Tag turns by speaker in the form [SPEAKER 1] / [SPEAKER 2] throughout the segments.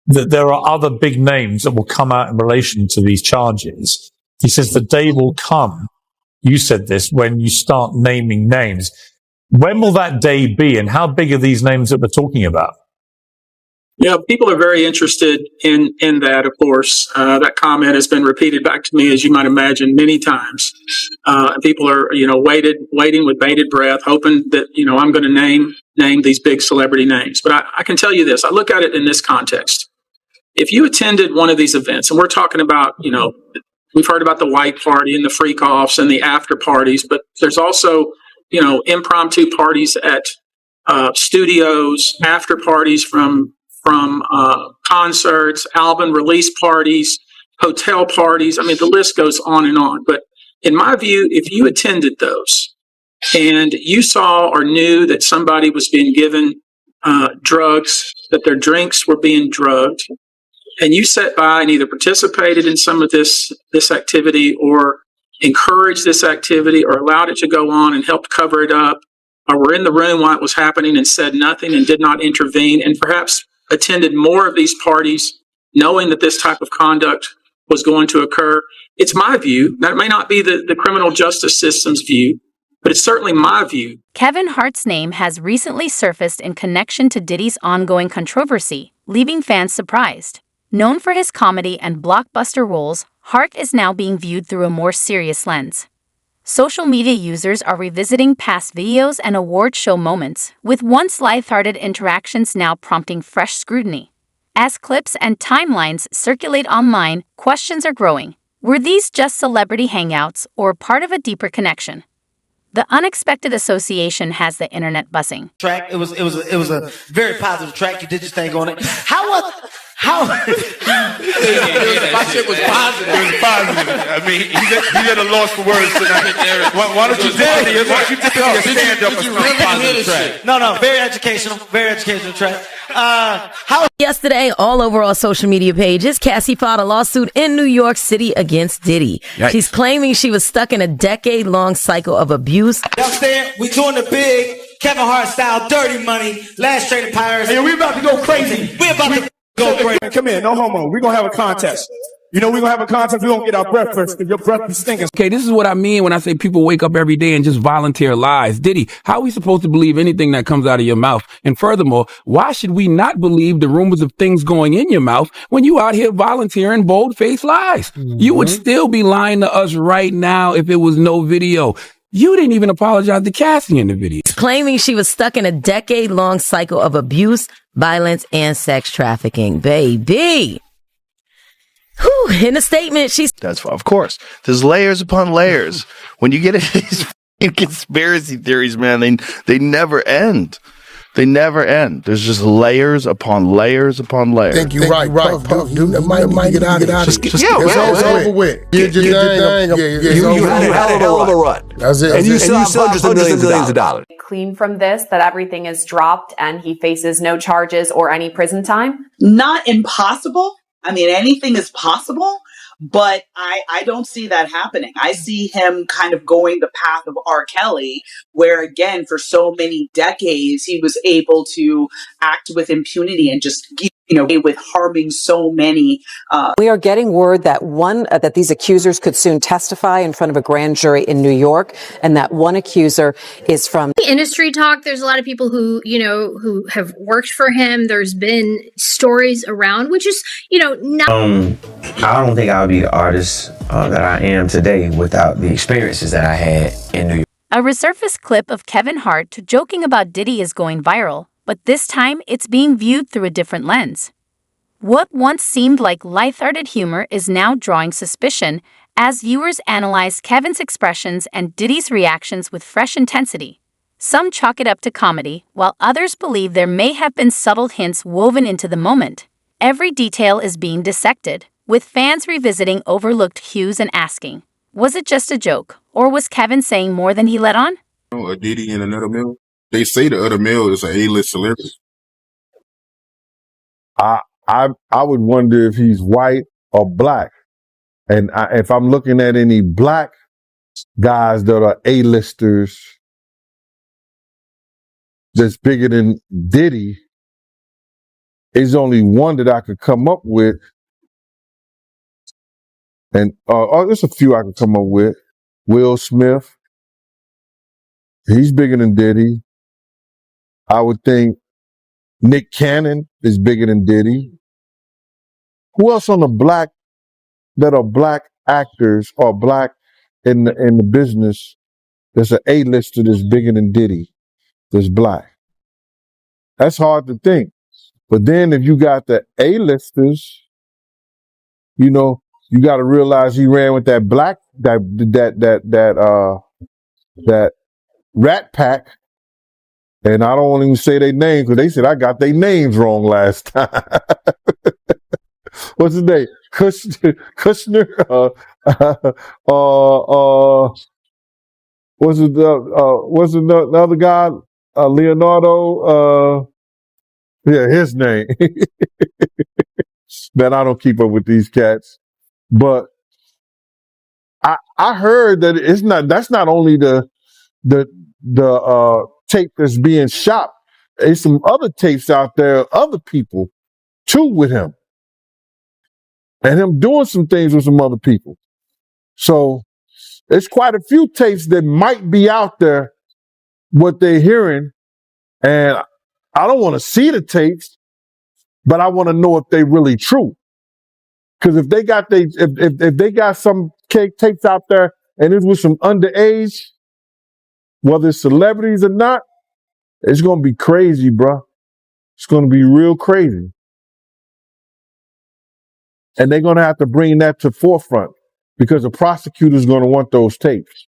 [SPEAKER 1] that there are other big names that will come out in relation to these charges. He says the day will come, you said this, when you start naming names. When will that day be, and how big are these names that we're talking about?
[SPEAKER 2] Yeah, people are very interested in that, of course. That comment has been repeated back to me, as you might imagine, many times. People are, waiting with bated breath, hoping that, I'm going to name these big celebrity names. But I can tell you this, I look at it in this context. If you attended one of these events, and we're talking about, we've heard about the white party and the freak offs and the after parties, but there's also, impromptu parties at studios, after parties from concerts, album release parties, hotel parties. I mean, the list goes on and on. But in my view, if you attended those and you saw or knew that somebody was being given drugs, that their drinks were being drugged, and you sat by and either participated in some of this activity or encouraged this activity or allowed it to go on and helped cover it up, or were in the room while it was happening and said nothing and did not intervene, and perhaps attended more of these parties knowing that this type of conduct was going to occur. It's my view. That may not be the criminal justice system's view, but it's certainly my view.
[SPEAKER 3] Kevin Hart's name has recently surfaced in connection to Diddy's ongoing controversy, leaving fans surprised. Known for his comedy and blockbuster roles, Hart is now being viewed through a more serious lens. Social media users are revisiting past videos and award show moments, with once lighthearted interactions now prompting fresh scrutiny. As clips and timelines circulate online, questions are growing. Were these just celebrity hangouts or part of a deeper connection? The unexpected association has the internet buzzing.
[SPEAKER 4] Track. It was a very positive track. You did your thing on it. How?
[SPEAKER 5] My shit was positive. It was positive. I mean, he's at a loss for words tonight. Why don't you stand up and positive track?
[SPEAKER 4] No, very educational track.
[SPEAKER 6] Yesterday, all over our social media pages, Cassie filed a lawsuit in New York City against Diddy. Yikes. She's claiming she was stuck in a decade-long cycle of abuse.
[SPEAKER 4] Understand? We doing the big Kevin Hart style dirty money, last trading pirates.
[SPEAKER 5] Hey, we about to go crazy.
[SPEAKER 4] We about to go crazy.
[SPEAKER 5] Come here, no homo. We're going to have a contest. We're going to have a contest. We're going to get our breath first because your breath be stinking.
[SPEAKER 7] Okay, this is what I mean when I say people wake up every day and just volunteer lies. Diddy, how are we supposed to believe anything that comes out of your mouth? And furthermore, why should we not believe the rumors of things going in your mouth when you out here volunteering bold-faced lies? Mm-hmm. You would still be lying to us right now if it was no video. You didn't even apologize to Cassie in the video.
[SPEAKER 6] Claiming she was stuck in a decade-long cycle of abuse, violence, and sex trafficking. Baby. Whew. In a statement,
[SPEAKER 8] That's of course. There's layers upon layers. When you get into these conspiracy theories, man, they never end. They never end. There's just layers upon layers upon layers.
[SPEAKER 9] Think you right. Puff, dude. Might get out of here.
[SPEAKER 8] It's over with.
[SPEAKER 9] You
[SPEAKER 10] had a hell of a run.
[SPEAKER 9] That's it.
[SPEAKER 10] And you still have hundreds of millions of dollars.
[SPEAKER 11] Clean from this, that everything is dropped and he faces no charges or any prison time?
[SPEAKER 12] Not impossible. I mean, anything is possible, but I don't see that happening. I see him kind of going the path of R. Kelly, where again, for so many decades, he was able to act with impunity and just, with harming so many.
[SPEAKER 13] We are getting word that that these accusers could soon testify in front of a grand jury in New York, and that one accuser is from
[SPEAKER 14] industry talk. There's a lot of people who have worked for him. There's been stories around, which is, not.
[SPEAKER 15] I don't think I would be the artist that I am today without the experiences that I had in New York.
[SPEAKER 3] A resurfaced clip of Kevin Hart joking about Diddy is going viral, but this time it's being viewed through a different lens. What once seemed like lighthearted humor is now drawing suspicion as viewers analyze Kevin's expressions and Diddy's reactions with fresh intensity. Some chalk it up to comedy, while others believe there may have been subtle hints woven into the moment. Every detail is being dissected, with fans revisiting overlooked cues and asking, was it just a joke, or was Kevin saying more than he let on?
[SPEAKER 16] A Diddy and another male. They say the other male is an A-list celebrity.
[SPEAKER 9] I would wonder if he's white or black. And if I'm looking at any black guys that are A-listers that's bigger than Diddy, is only one that I could come up with. And there's a few I could come up with. Will Smith. He's bigger than Diddy. I would think Nick Cannon is bigger than Diddy. Who else on the black that are black actors or black in the business? There's an A-lister that's bigger than Diddy. That's black. That's hard to think. But then if you got the A-listers, you know, you got to realize he ran with that black that Rat Pack, and I don't even say their names because they said I got their names wrong last time. What's his name? Kushner. What's the other guy? Leonardo. Yeah, his name. Man, I don't keep up with these cats, but I heard that that's not only the tape that's being shot. There's some other tapes out there, other people too with him, and him doing some things with some other people. So there's quite a few tapes that might be out there, what they're hearing, and I don't want to see the tapes, but I want to know if they're really true. Because if they got if they got some tapes out there and it's with some underage, whether it's celebrities or not, it's gonna be crazy, bro. It's gonna be real crazy, and they're gonna have to bring that to forefront because the prosecutor's gonna want those tapes,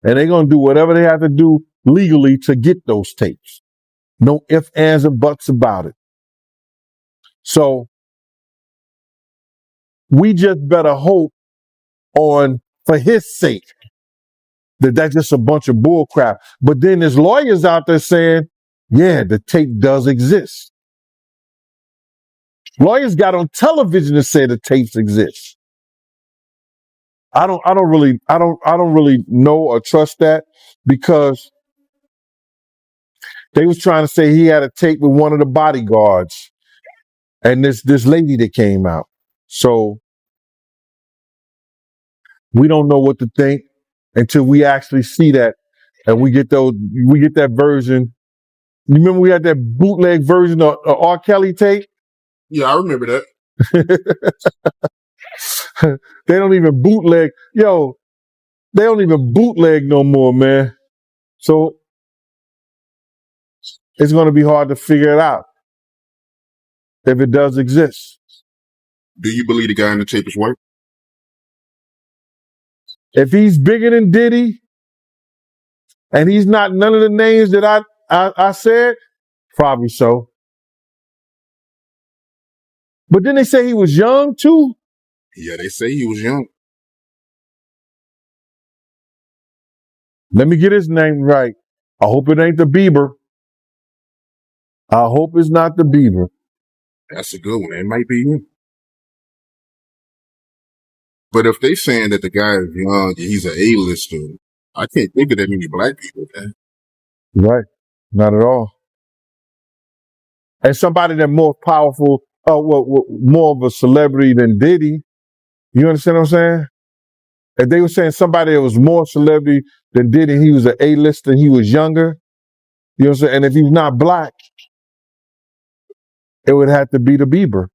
[SPEAKER 9] and they're gonna do whatever they have to do legally to get those tapes. No ifs, ands, or buts about it. So we just better hope for his sake that that's just a bunch of bull crap. But then there's lawyers out there saying, yeah, the tape does exist. Lawyers got on television to say the tapes exist. I don't really know or trust that because they was trying to say he had a tape with one of the bodyguards and this lady that came out. So we don't know what to think until we actually see that and we get that version. You remember we had that bootleg version of R. Kelly tape?
[SPEAKER 16] Yeah, I remember that.
[SPEAKER 9] They don't even bootleg. Yo, they don't even bootleg no more, man. So it's going to be hard to figure it out if it does exist.
[SPEAKER 16] Do you believe the guy in the tape is white?
[SPEAKER 9] If he's bigger than Diddy and he's not none of the names that I said, probably so. But then they say he was young too.
[SPEAKER 16] Yeah, they say he was young.
[SPEAKER 9] Let me get his name right. I hope it ain't the Bieber. I hope it's not the Bieber.
[SPEAKER 16] That's a good one. It might be him. But if they saying that the guy is young and he's an A-lister, I can't think of that many black people, man.
[SPEAKER 9] Right. Not at all. And somebody that's more powerful, more of a celebrity than Diddy. You understand what I'm saying? If they were saying somebody that was more celebrity than Diddy, he was an A-lister, he was younger. You know what I'm saying? And if he's not black, it would have to be the Bieber.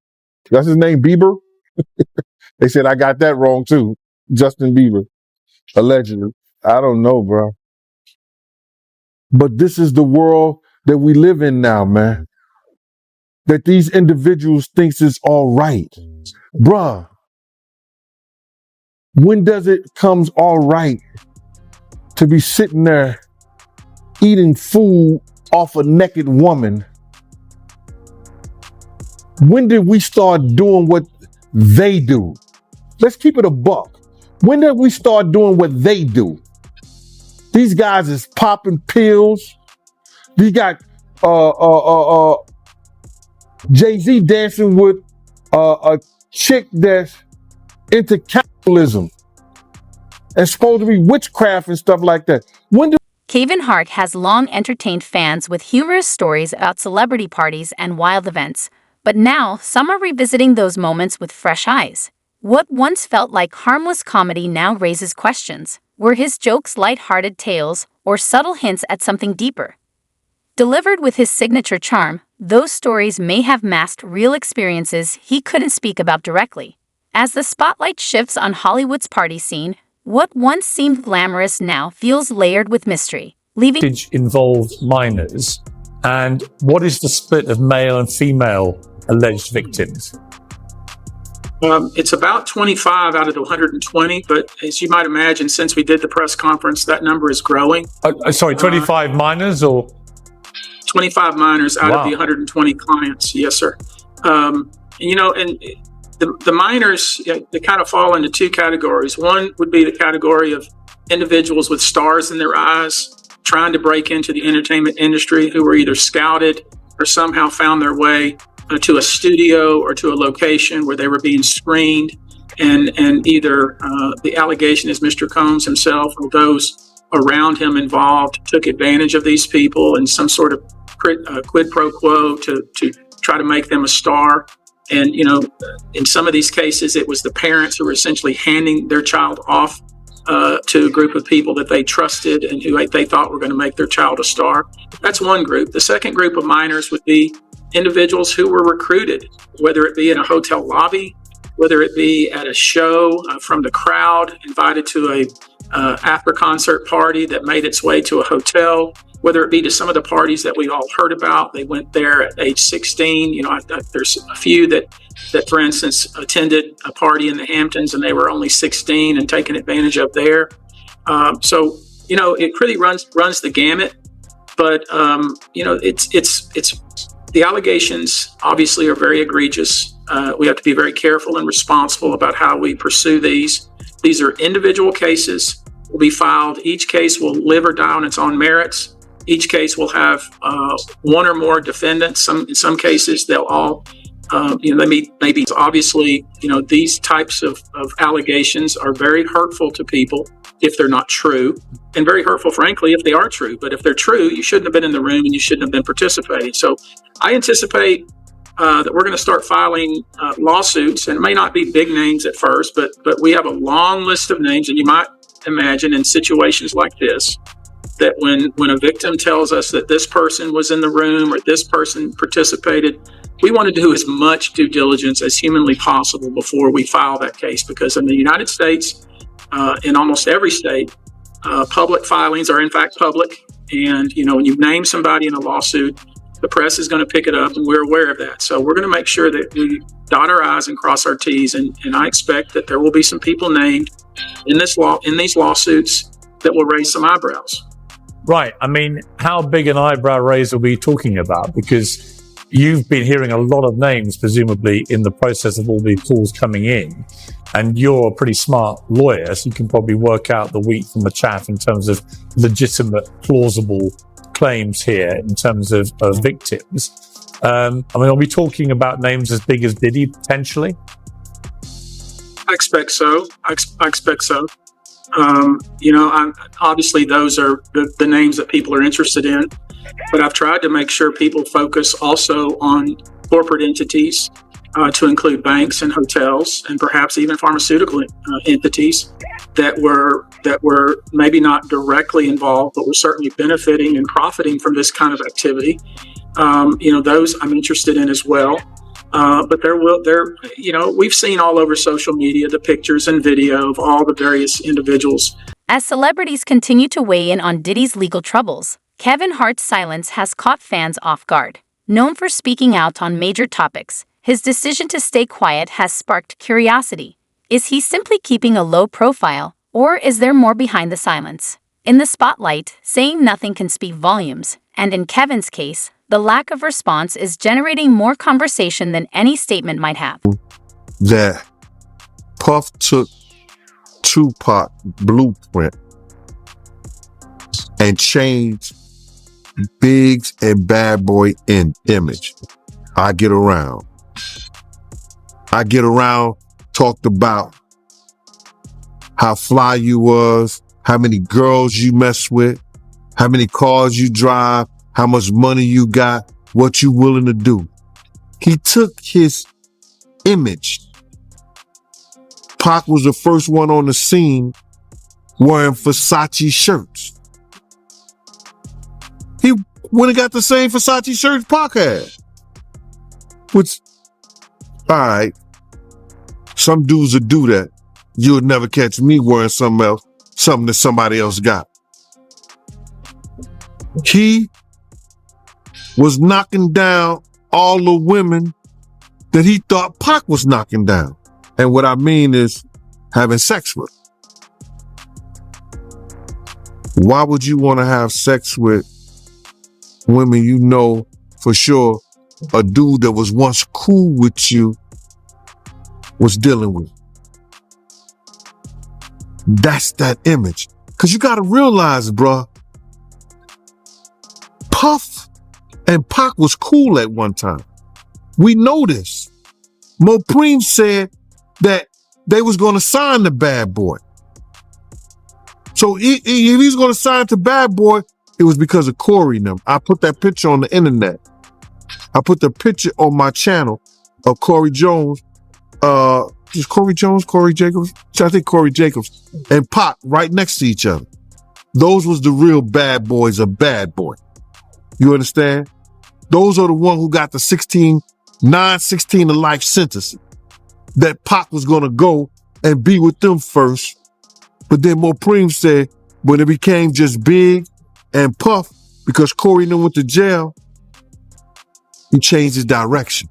[SPEAKER 9] That's his name, Bieber? They said I got that wrong too. Justin Bieber. Allegedly. I don't know, bro. But this is the world that we live in now, man. That these individuals thinks is all right. Bruh. When does it comes all right to be sitting there eating food off a naked woman? When did we start doing what they do? Let's keep it a buck. When did we start doing what they do? These guys is popping pills. We got Jay-Z dancing with a chick that's into capitalism and supposed to be witchcraft and stuff like that.
[SPEAKER 3] Kevin Hart has long entertained fans with humorous stories about celebrity parties and wild events. But now, some are revisiting those moments with fresh eyes. What once felt like harmless comedy now raises questions. Were his jokes light-hearted tales or subtle hints at something deeper? Delivered with his signature charm, those stories may have masked real experiences he couldn't speak about directly. As the spotlight shifts on Hollywood's party scene, what once seemed glamorous now feels layered with mystery, leaving
[SPEAKER 1] involved minors. And what is the split of male and female alleged victims?
[SPEAKER 2] It's about 25 out of the 120, but as you might imagine, since we did the press conference, that number is growing.
[SPEAKER 1] Sorry, 25 minors or?
[SPEAKER 2] 25 minors out of the 120 clients. Yes, sir. And the minors, they kind of fall into two categories. One would be the category of individuals with stars in their eyes trying to break into the entertainment industry who were either scouted or somehow found their way to a studio or to a location where they were being screened. And either the allegation is Mr. Combs himself or those around him involved took advantage of these people in some sort of quid pro quo to try to make them a star. And, in some of these cases, it was the parents who were essentially handing their child off to a group of people that they trusted and who they thought were going to make their child a star. That's one group. The second group of minors would be individuals who were recruited, whether it be in a hotel lobby, whether it be at a show from the crowd, invited to a after concert party that made its way to a hotel, whether it be to some of the parties that we all heard about. They went there at age 16. There's a few that, for instance, attended a party in the Hamptons and they were only 16 and taken advantage of there. So it really runs the gamut. But it's the allegations obviously are very egregious. We have to be very careful and responsible about how we pursue these. These are individual cases, will be filed. Each case will live or die on its own merits. Each case will have one or more defendants. In some cases, they'll all, maybe obviously, these types of allegations are very hurtful to people if they're not true, and very hurtful, frankly, if they are true. But if they're true, you shouldn't have been in the room and you shouldn't have been participating. So I anticipate that we're going to start filing lawsuits, and it may not be big names at first, but we have a long list of names. And you might imagine in situations like this, that when a victim tells us that this person was in the room or this person participated, we want to do as much due diligence as humanly possible before we file that case. Because in the United States, in almost every state, public filings are in fact public. And, when you name somebody in a lawsuit, the press is going to pick it up, and we're aware of that. So we're going to make sure that we dot our I's and cross our T's. And I expect that there will be some people named in these lawsuits that will raise some eyebrows.
[SPEAKER 1] Right. I mean, how big an eyebrow raise are we talking about? Because you've been hearing a lot of names, presumably, in the process of all these calls coming in. And you're a pretty smart lawyer, so you can probably work out the wheat from the chaff in terms of legitimate, plausible claims here in terms of victims. Are we talking about names as big as Diddy, potentially?
[SPEAKER 2] I expect so. Obviously those are the names that people are interested in, but I've tried to make sure people focus also on corporate entities, to include banks and hotels and perhaps even pharmaceutical entities that were maybe not directly involved, but were certainly benefiting and profiting from this kind of activity. Those I'm interested in as well. But we've seen all over social media the pictures and video of all the various individuals.
[SPEAKER 3] As celebrities continue to weigh in on Diddy's legal troubles, Kevin Hart's silence has caught fans off guard. Known for speaking out on major topics, his decision to stay quiet has sparked curiosity. Is he simply keeping a low profile, or is there more behind the silence? In the spotlight, saying nothing can speak volumes, and in Kevin's case, the lack of response is generating more conversation than any statement might have.
[SPEAKER 9] That Puff took Tupac blueprint and changed Biggs and Bad Boy in image. I get around, talked about how fly you was, how many girls you mess with, how many cars you drive, how much money you got, what you willing to do. He took his image. Pac was the first one on the scene wearing Versace shirts. He went and got the same Versace shirts Pac had. Which, all right, some dudes would do that. You would never catch me wearing something else, something that somebody else got. He was knocking down all the women that he thought Pac was knocking down. And what I mean is having sex with. Why would you want to have sex with women you know for sure a dude that was once cool with you was dealing with? That's that image. Because you got to realize, bruh, Puff and Pac was cool at one time. We know this. Mopreem said that they was going to sign the Bad Boy. So if he's going to sign to Bad Boy, it was because of Corey and them. I put that picture on the internet. I put the picture on my channel of Corey Jones. Is Corey Jones, Corey Jacobs? I think Corey Jacobs and Pac right next to each other. Those was the real bad boys of Bad Boy. You understand? Those are the ones who got the 16 to life sentence. That Pac was going to go and be with them first. But then Mopreem said when it became just Big and Puff, because Corey and them went to jail, he changed his direction.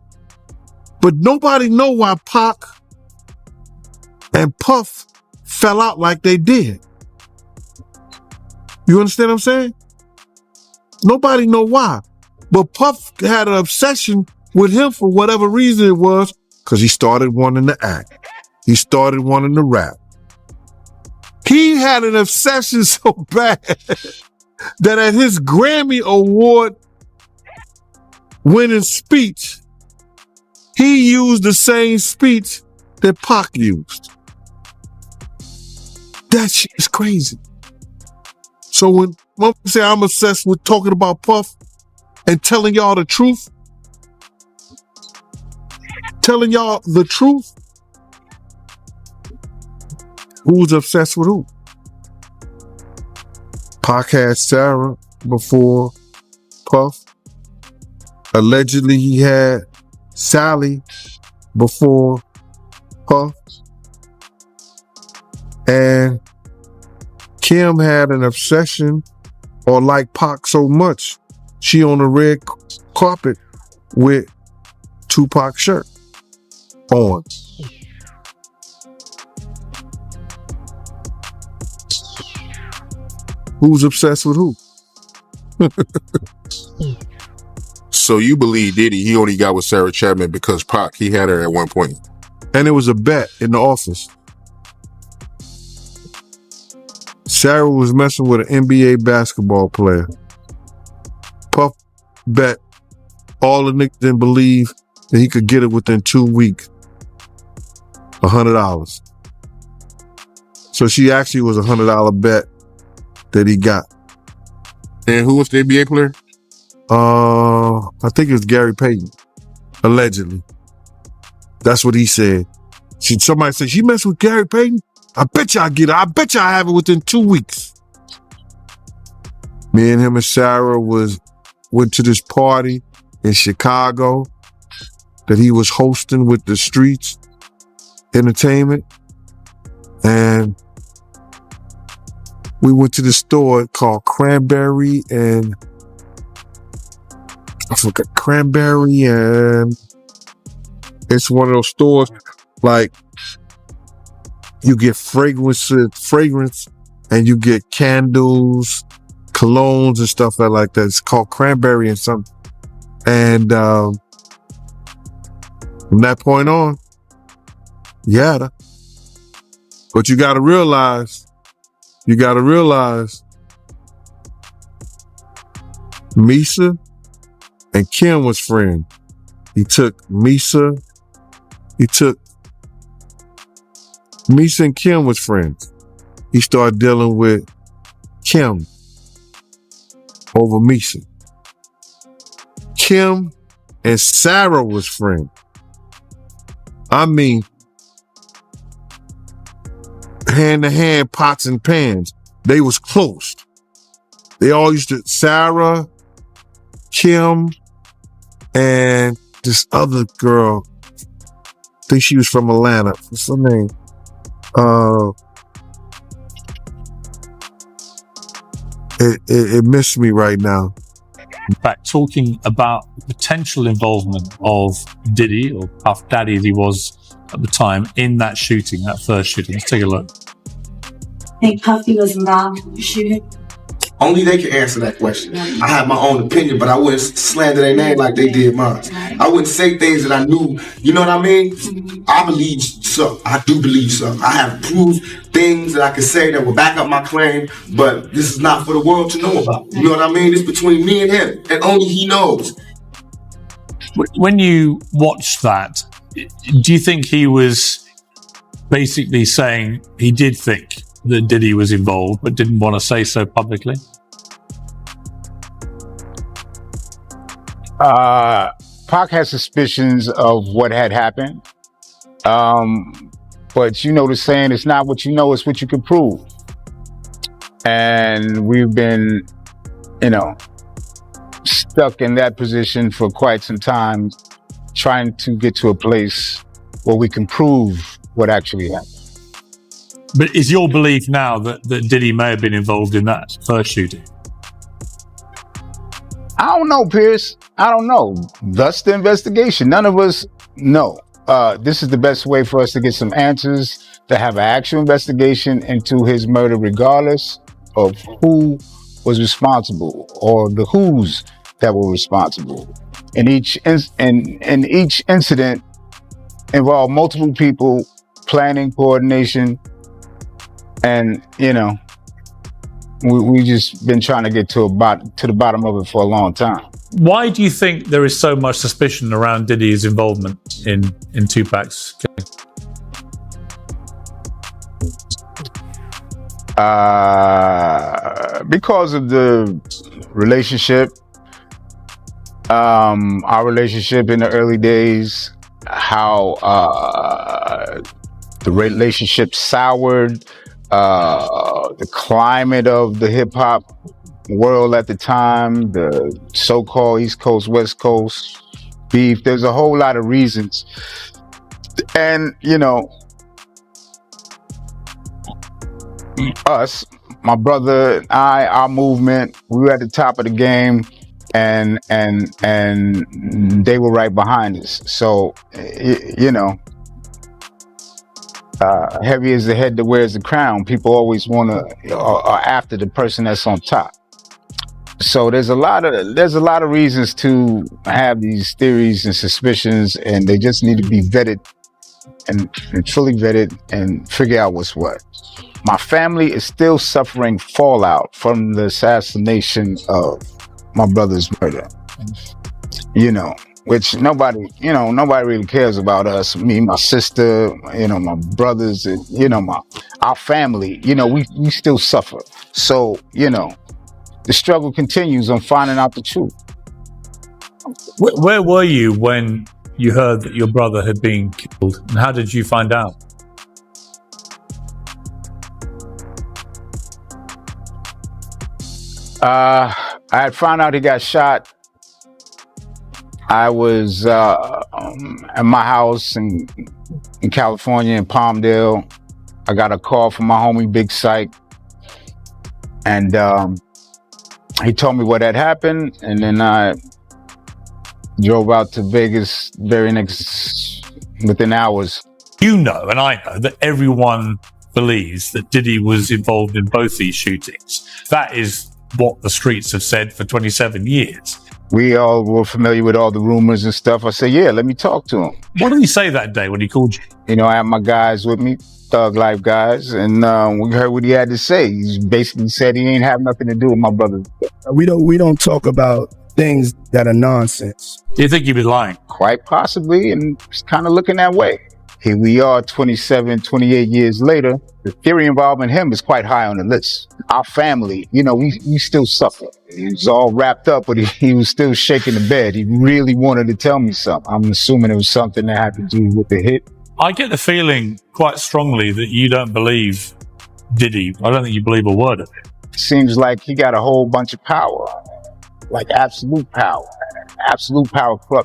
[SPEAKER 9] But nobody know why Pac and Puff fell out like they did. You understand what I'm saying? Nobody know why. But Puff had an obsession with him for whatever reason it was, because he started wanting to act. He started wanting to rap. He had an obsession so bad that at his Grammy Award winning speech, he used the same speech that Pac used. That shit is crazy. So when I say I'm obsessed with talking about Puff and telling y'all the truth, who's obsessed with who? Pac had Sarah before Puff. Allegedly, he had Sally before Puff. And Kim had an obsession or liked Pac so much, she on the red carpet with Tupac shirt on. Who's obsessed with who?
[SPEAKER 16] So you believe Diddy, he only got with Sarah Chapman because Pac, he had her at one point.
[SPEAKER 9] And it was a bet in the office. Sarah was messing with an NBA basketball player. Puff bet all the niggas didn't believe that he could get it within 2 weeks. $100. So she actually was $100 bet that he got.
[SPEAKER 16] And who was the NBA player?
[SPEAKER 9] I think it was Gary Payton, allegedly. That's what he said. Somebody said, she messed with Gary Payton? I bet you I get it. I bet you I have it within 2 weeks. Me and him and Sarah went to this party in Chicago that he was hosting with the Streets Entertainment. And we went to this store called Cranberry and it's one of those stores like you get fragrance and you get candles, colognes and stuff like that. It's called Cranberry and something. And from that point on, yeah. But you gotta realize Misa and Kim was friends. Misa and Kim was friends. He started dealing with Kim over Misa. Kim and Sarah was friends. I mean, hand to hand, pots and pans. They was close. They all used to, Sarah, Kim, and this other girl, I think she was from Atlanta. What's her name? It missed me right now.
[SPEAKER 1] In fact, talking about the potential involvement of Diddy, or Puff Daddy as he was at the time, in that shooting, that first shooting. Let's take a look.
[SPEAKER 17] I think Puffy was involved in the shooting.
[SPEAKER 18] Only they can answer that question. I have my own opinion, but I wouldn't slander their name like they did mine. I wouldn't say things that I knew. You know what I mean? I believe so. I do believe so. I have proved things that I can say that will back up my claim, but this is not for the world to know about. You know what I mean? It's between me and him, and only he knows.
[SPEAKER 1] When you watched that, do you think he was basically saying he did think that Diddy was involved, but didn't want to say so publicly?
[SPEAKER 19] Pac has suspicions of what had happened. But you know the saying, it's not what you know, it's what you can prove. And we've been, stuck in that position for quite some time, trying to get to a place where we can prove what actually happened.
[SPEAKER 1] But is your belief now that Diddy may have been involved in that first shooting?
[SPEAKER 19] I don't know, Pierce. I don't know. Thus the investigation. None of us know. This is the best way for us to get some answers, to have an actual investigation into his murder, regardless of who was responsible or the who's that were responsible. And each incident involved multiple people, planning, coordination, and we just been trying to get to the bottom of it for a long time.
[SPEAKER 1] Why do you think there is so much suspicion around Diddy's involvement in Tupac's killing?
[SPEAKER 19] Because of the relationship, our relationship in the early days, how the relationship soured, the climate of the hip hop world at the time, the so-called East Coast, West Coast beef. There's a whole lot of reasons. And, us, my brother and I, our movement, we were at the top of the game, and they were right behind us. So, heavy is the head that wears the crown. People always want to, are after the person that's on top. So there's a lot of reasons to have these theories and suspicions, and they just need to be vetted and fully vetted and figure out what's what. My family is still suffering fallout from the assassination of my brother's murder. Which nobody really cares about us. Me, my sister, my brothers, and our family. We still suffer. So the struggle continues on finding out the truth.
[SPEAKER 1] Where were you when you heard that your brother had been killed, and how did you find out?
[SPEAKER 19] I had found out he got shot. I was at my house in California, in Palmdale. I got a call from my homie Big Psych, and he told me what had happened, and then I drove out to Vegas within hours.
[SPEAKER 1] And I know that everyone believes that Diddy was involved in both these shootings. That is what the streets have said for 27 years.
[SPEAKER 19] We all were familiar with all the rumors and stuff. I said, yeah, let me talk to him.
[SPEAKER 1] What did he say that day when he called you?
[SPEAKER 19] I had my guys with me, Thug Life guys, and we heard what he had to say. He basically said he ain't have nothing to do with my brother.
[SPEAKER 20] We don't talk about things that are nonsense.
[SPEAKER 1] Do you think he was lying?
[SPEAKER 19] Quite possibly, and it's kind of looking that way. here we are 27, 28 years later. The theory involving him is quite high on the list. Our family, we still suffer. He was all wrapped up, but he was still shaking the bed. He really wanted to tell me something. I'm assuming it was something that had to do with the hit.
[SPEAKER 1] I get the feeling quite strongly that you don't believe Diddy. I don't think you believe a word of it.
[SPEAKER 19] Seems like he got a whole bunch of power, like absolute power. Absolute power corrupts.